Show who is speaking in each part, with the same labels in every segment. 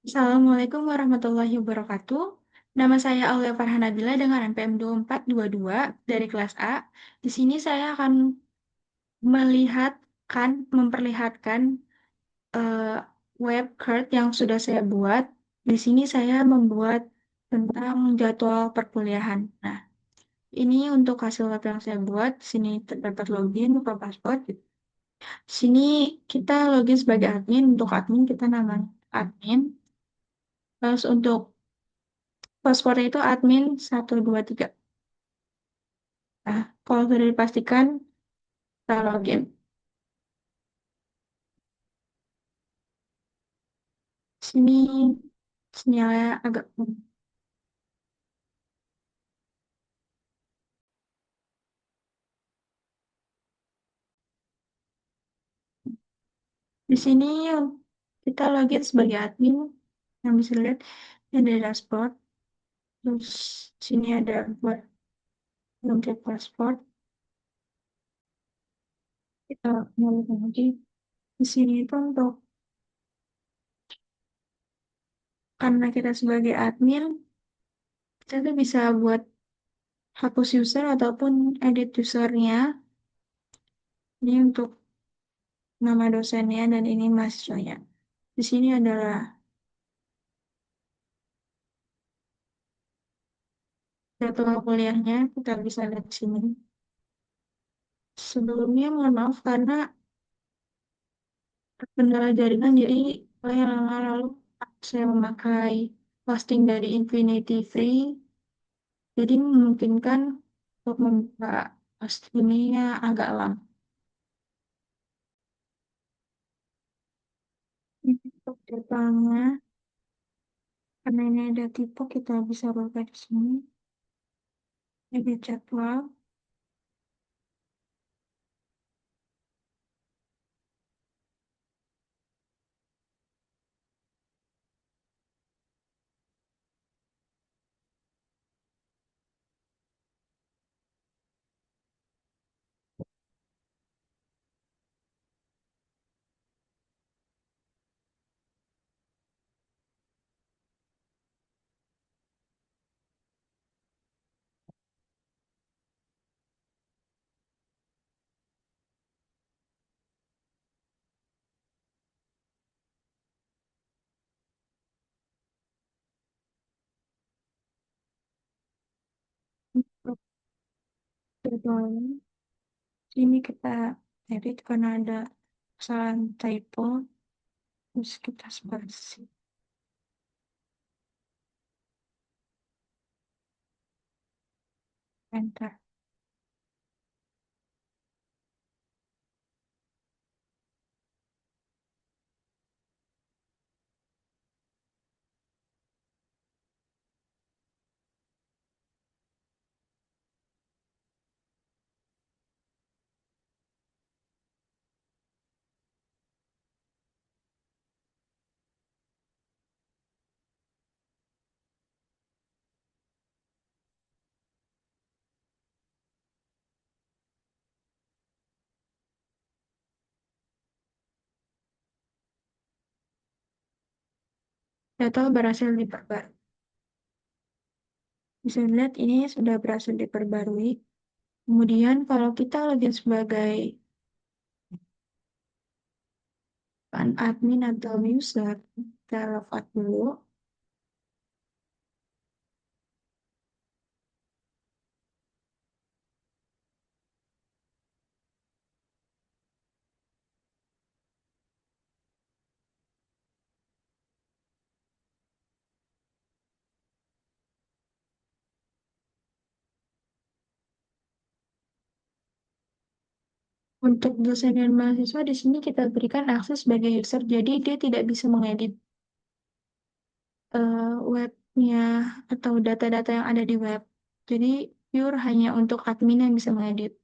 Speaker 1: Assalamualaikum warahmatullahi wabarakatuh. Nama saya Aulia Farhanabila dengan NPM 2422 dari kelas A. Di sini saya akan memperlihatkan eh, web card yang sudah saya buat. Di sini saya membuat tentang jadwal perkuliahan. Nah, ini untuk hasil web yang saya buat. Di sini terdapat login, buka paspor. Di sini kita login sebagai admin. Untuk admin kita namanya admin. Terus untuk paspornya itu admin 123. Nah, kalau sudah dipastikan, kita login. Sini sinyalnya agak. Di sini kita login sebagai admin. Yang bisa lihat ini ada dashboard. Terus sini ada buat ngecek paspor. Kita nyalakan lagi. Di sini itu untuk karena kita sebagai admin, kita tuh bisa buat hapus user ataupun edit usernya. Ini untuk nama dosennya dan ini mahasiswanya. Di sini adalah jadwal kuliahnya, kita bisa lihat di sini. Sebelumnya mohon maaf karena kendala jaringan, jadi yang lalu saya memakai hosting dari Infinity Free, jadi memungkinkan untuk membuka hosting ini agak lama. Ini untuk jadwalnya, karena ini ada tipe, kita bisa buka di sini. Ini jadwal. Untuk jadwalnya, sini kita edit karena ada kesalahan typo, terus kita spasi, enter. Data berhasil diperbarui. Bisa dilihat ini sudah berhasil diperbarui. Kemudian kalau kita login sebagai admin atau user, kita log dulu. Untuk dosen dan mahasiswa di sini kita berikan akses sebagai user, jadi dia tidak bisa mengedit webnya atau data-data yang ada di web. Jadi pure hanya untuk admin yang bisa mengedit.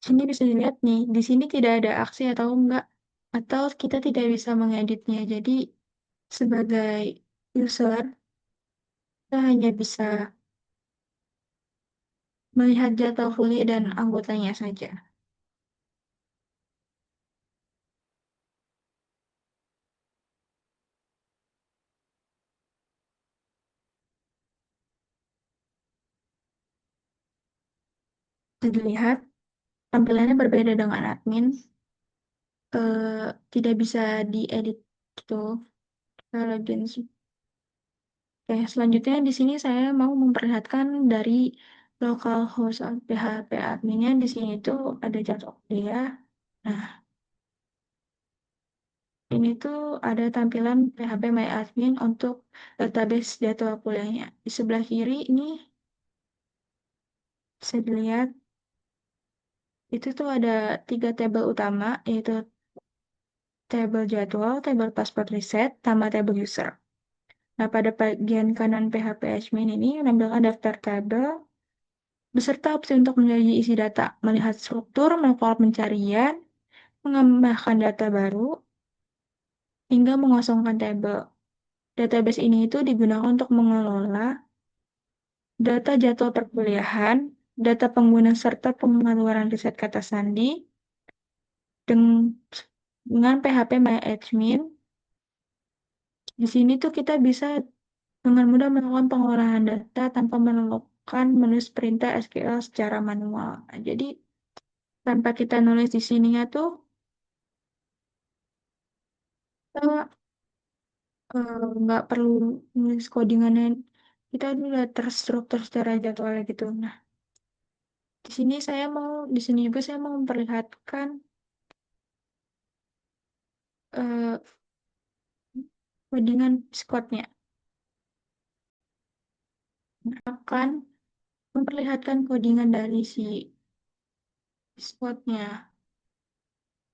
Speaker 1: Sini bisa dilihat nih, di sini tidak ada aksi atau enggak, atau kita tidak bisa mengeditnya. Jadi sebagai user, kita hanya bisa melihat jadwal kuliah dan anggotanya saja. Dilihat, tampilannya berbeda dengan admin, tidak bisa diedit gitu. Login. Oke, selanjutnya di sini saya mau memperlihatkan dari localhost PHP adminnya. Di sini tuh ada jadwal kuliah. Nah, ini tuh ada tampilan PHP My Admin untuk database jadwal kuliahnya. Di sebelah kiri ini bisa dilihat itu tuh ada tiga tabel utama, yaitu tabel jadwal, tabel password reset, sama tabel user. Nah, pada bagian kanan PHP admin ini menampilkan daftar tabel beserta opsi untuk menjadi isi data, melihat struktur, melakukan pencarian, menambahkan data baru, hingga mengosongkan tabel. Database ini itu digunakan untuk mengelola data jadwal perkuliahan, data pengguna serta pengeluaran riset kata sandi dengan PHP MyAdmin. Di sini tuh kita bisa dengan mudah melakukan pengolahan data tanpa melakukan menulis perintah SQL secara manual. Nah, jadi tanpa kita nulis di sininya tuh kita nggak perlu nulis codingannya, kita udah terstruktur secara jadwalnya gitu. Nah, di sini juga saya mau memperlihatkan eh, codingan squadnya. Akan memperlihatkan codingan dari si squadnya.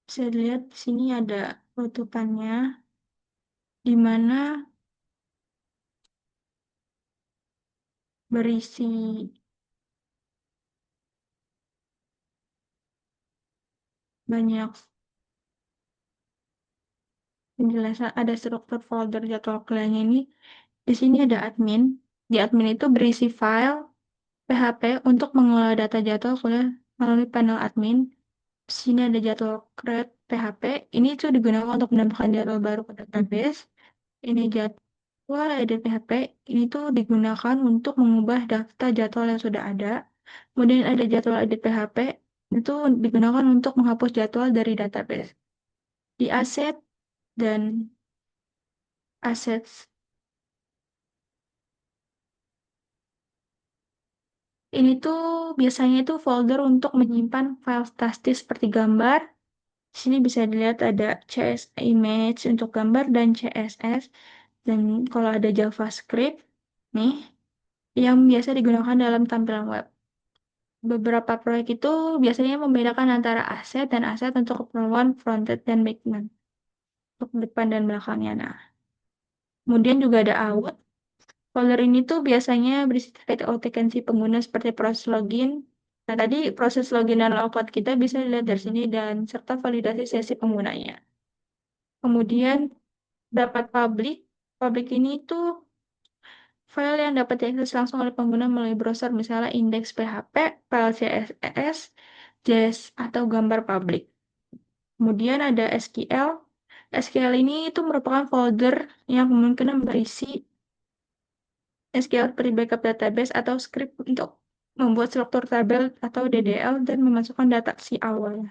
Speaker 1: Bisa dilihat di sini ada penutupannya, di mana berisi banyak penjelasan, ada struktur folder jadwal kuliahnya ini. Di sini ada admin. Di admin itu berisi file PHP untuk mengelola data jadwal kuliah melalui panel admin. Di sini ada jadwal create PHP. Ini tuh digunakan untuk menambahkan jadwal baru ke database. Ini jadwal edit PHP. Ini tuh digunakan untuk mengubah daftar jadwal yang sudah ada. Kemudian ada jadwal edit PHP. Itu digunakan untuk menghapus jadwal dari database. Di aset dan assets ini tuh biasanya itu folder untuk menyimpan file statis seperti gambar. Di sini bisa dilihat ada CS image untuk gambar dan CSS. Dan kalau ada JavaScript, nih, yang biasa digunakan dalam tampilan web. Beberapa proyek itu biasanya membedakan antara aset dan aset untuk keperluan frontend dan backend. Untuk depan dan belakangnya. Nah, kemudian juga ada out. Folder ini tuh biasanya berisi terkait autentikasi pengguna seperti proses login. Nah, tadi proses login dan logout kita bisa dilihat dari sini dan serta validasi sesi penggunanya. Kemudian dapat public. Public ini tuh file yang dapat diakses langsung oleh pengguna melalui browser, misalnya indeks PHP, file CSS, JS, atau gambar publik. Kemudian ada SQL. SQL ini itu merupakan folder yang kemungkinan berisi SQL pre-backup database atau script untuk membuat struktur tabel atau DDL dan memasukkan data si awal.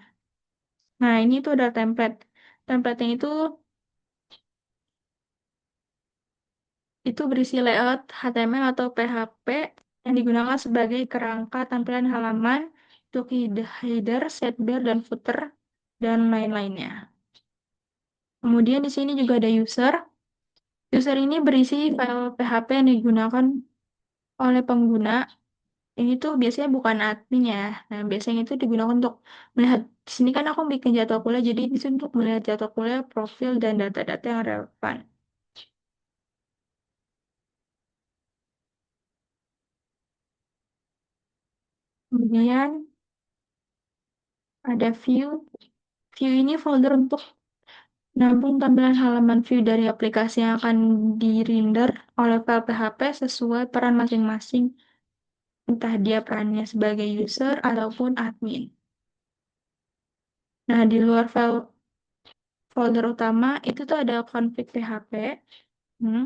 Speaker 1: Nah, ini tuh ada template. Template-nya itu berisi layout HTML atau PHP yang digunakan sebagai kerangka tampilan halaman untuk header, sidebar, dan footer, dan lain-lainnya. Kemudian di sini juga ada user. User ini berisi file PHP yang digunakan oleh pengguna. Ini tuh biasanya bukan admin ya. Nah, biasanya itu digunakan untuk melihat, di sini kan aku bikin jadwal kuliah, jadi di sini untuk melihat jadwal kuliah, profil, dan data-data yang relevan. Kemudian ada view. View ini folder untuk nampung tampilan halaman view dari aplikasi yang akan di-render oleh file PHP sesuai peran masing-masing entah dia perannya sebagai user ataupun admin. Nah, di luar folder utama itu tuh ada config PHP. Hmm.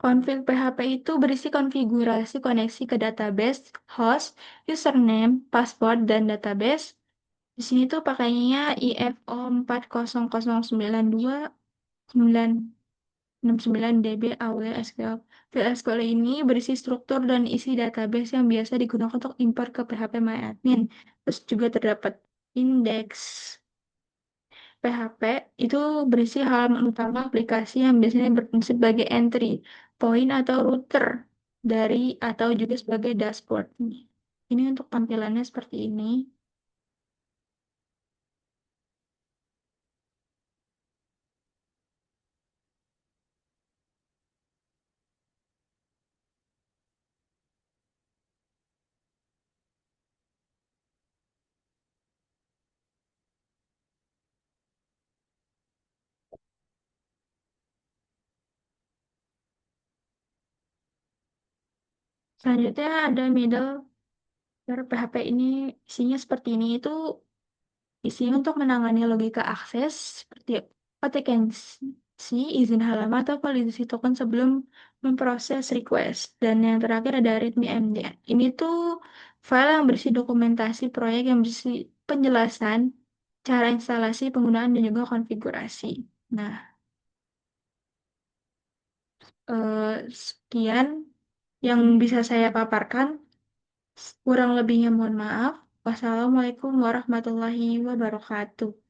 Speaker 1: Config PHP itu berisi konfigurasi koneksi ke database, host, username, password, dan database. Di sini tuh pakainya IFO 400926969 DB AWL SQL. File SQL ini berisi struktur dan isi database yang biasa digunakan untuk import ke PHP MyAdmin. Terus juga terdapat indeks PHP itu berisi halaman utama aplikasi yang biasanya berfungsi sebagai entry point atau router dari atau juga sebagai dashboard. Ini untuk tampilannya seperti ini. Selanjutnya ada middleware PHP ini isinya seperti ini. Itu isinya untuk menangani logika akses seperti authentication, izin halaman atau validasi token sebelum memproses request. Dan yang terakhir ada README-MD. Ini tuh file yang berisi dokumentasi proyek yang berisi penjelasan cara instalasi, penggunaan, dan juga konfigurasi. Nah, sekian yang bisa saya paparkan. Kurang lebihnya mohon maaf. Wassalamualaikum warahmatullahi wabarakatuh.